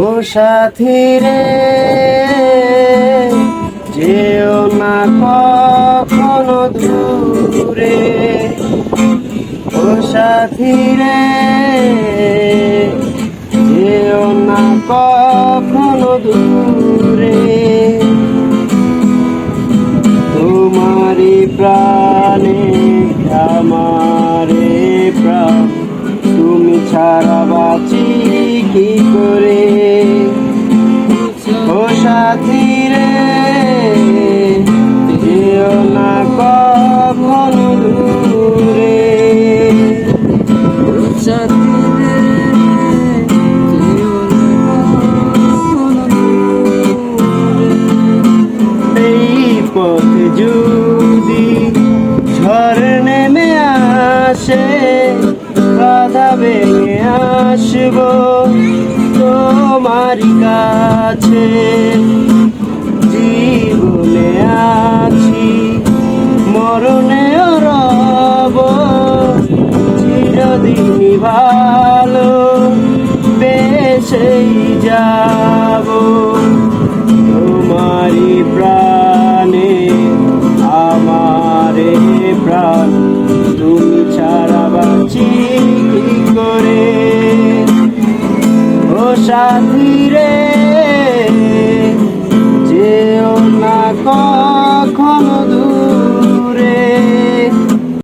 ও সাথী রে, যেও না কখনো দূরে। ও সাথী রে, যেও না কখনো দূরে। তোমারি প্রাণে আমারে প্রাণ, তুমি ছাড়া বাঁচি কি করে। ও সাথী রে, যেও না কখনো দূরে। এই পথে যদি ঝড় নেমে আসে, বাধা ভেঙে আসবো তোমার কাছে। জীবনে আছি, মরণেও রব, চিরদিনই ভালো বেসেই যাব। তোমারি প্রাণে আমারে প্রাণ, তুমি ছাড়া বাঁচি কি করে। ও সাথী